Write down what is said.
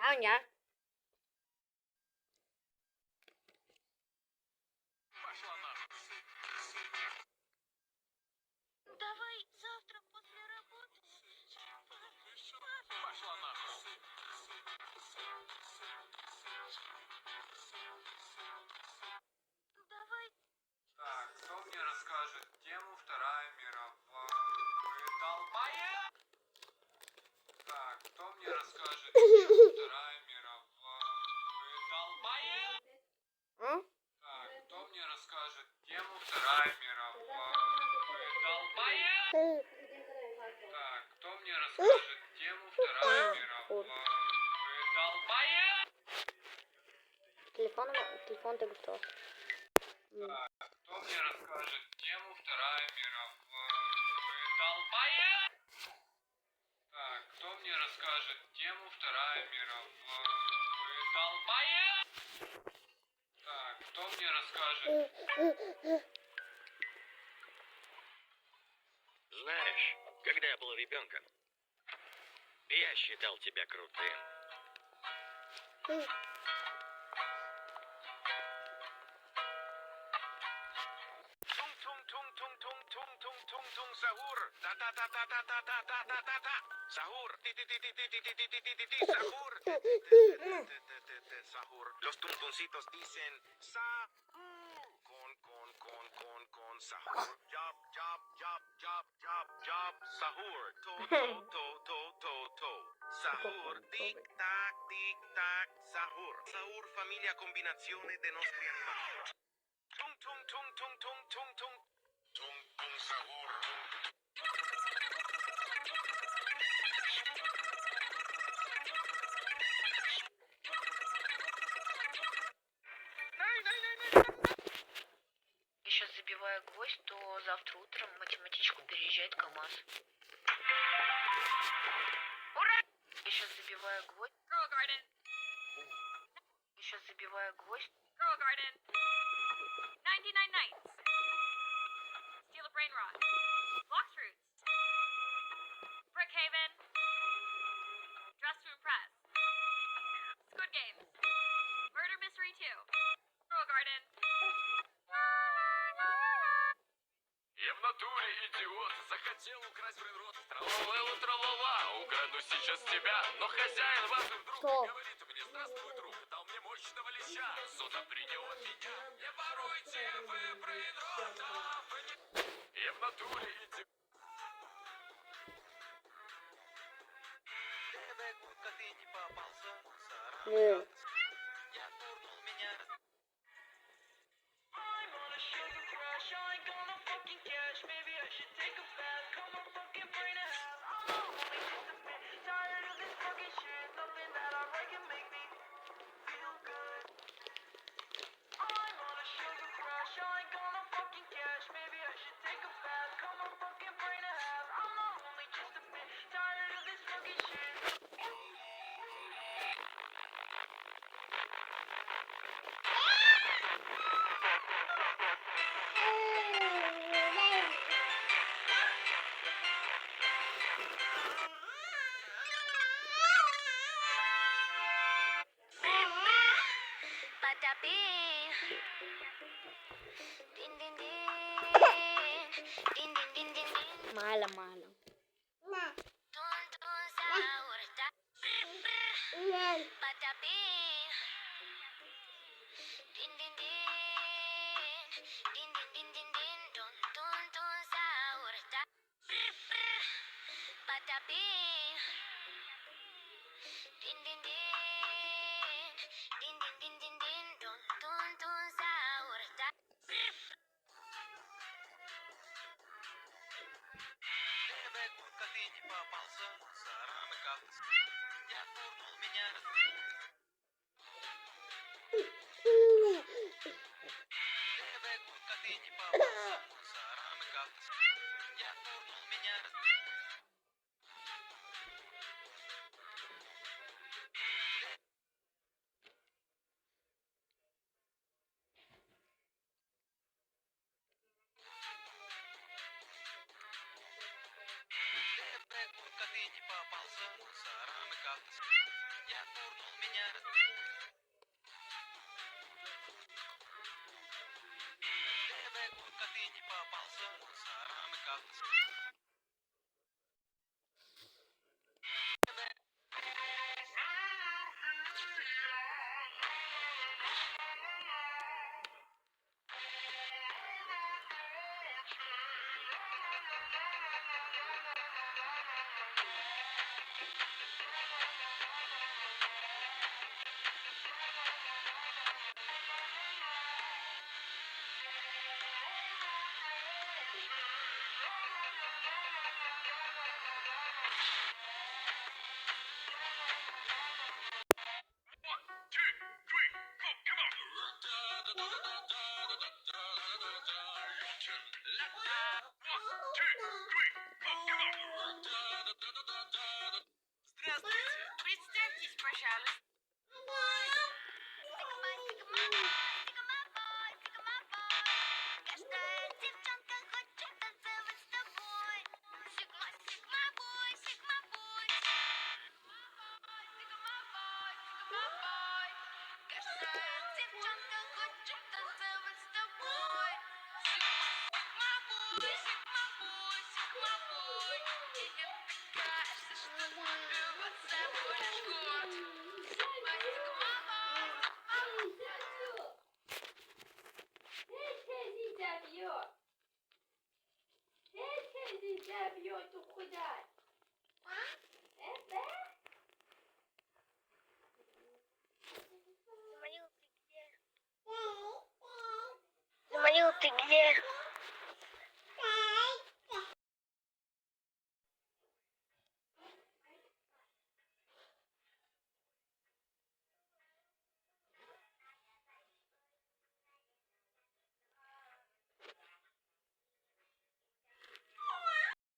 Аня. Давай завтра после работы. Пошла нахуй. Давай. Так, кто мне расскажет тему Вторая мировая? Вы долбоеб! Так, кто мне расскажет тему Вторая мировая? Вы долбоеб! М? Так, кто мне расскажет тему Вторая мировая? Вы долбоеб! Так, кто мне расскажет тему Вторая мировая? Вы долбоеб! Телефон так что? Так, кто мне расскажет тему Вторая мировая? Вы долбоеб! Так, кто мне расскажет тему Вторая мировая? Вы долбоеб! Так, кто мне расскажет... Знаешь, когда я был ребенком, я считал тебя крутым. Тунг-тунг-тунг-тунг-тунг-тунг-тунг-тунг-тунг, сахур. Та-та-та-та-та-та-та-та-та-та-та. Сахур. Ти-ти-ти-ти-ти-ти-ти-ти-ти-ти, сахур. Sahur. Los tuntuncitos dicen sahur. Con sahur. Job, job, job, job, job, job. Sahur. To. Sahur. Tic tac, sahur. Sahur, familia combinazione de nostri animali. Tung tung tung tung tung tung tung. Tung tung sahur. Я сейчас забиваю гвоздь, то завтра утром математичку переезжает КамАЗ. Ура! Я сейчас забиваю гвоздь. Girl Garden. Я сейчас забиваю гвоздь. Girl Garden. 99 nights. Steal a brain rot. Blox roots. Brookhaven. Dress to impress. Squid Games. Murder Mystery 2. Girl Garden. Я в натуре идиот, захотел украсть брейнрот. Тралала, тралала, украду сейчас тебя. Но хозяин важный вдруг Что? говорит мне: здравствуй, друг, дал мне мощного леща. Суда принял от меня. Не воруйте вы брейнротов. Я в натуре идиот. Ты не попался, Ні. я турнул меня. Мало. Ты не попался, сарамы кактус. Я турнул меня. Ты не попался, сарамы кактус. Я турнул меня. Ты не попался, сарамы кактус. Я турнул, меня курка, ты не попался мусорам и как Здравствуйте. Представьтесь, пожалуйста. Каждая девчонка хочет танцевать с тобой. Сигма, сигма, бой, сигма, бой. Сигма, бой, сигма, бой. Каждая девчонка хочет танцевать с тобой. Сигма, бой, сигма, бой, сигма, бой. И не кажется, что влюбиться будешь год. Сигма, сигма, бой, сигма, бой. Тебя бьет. Тебя бьет, ухудать. Заманил ты где?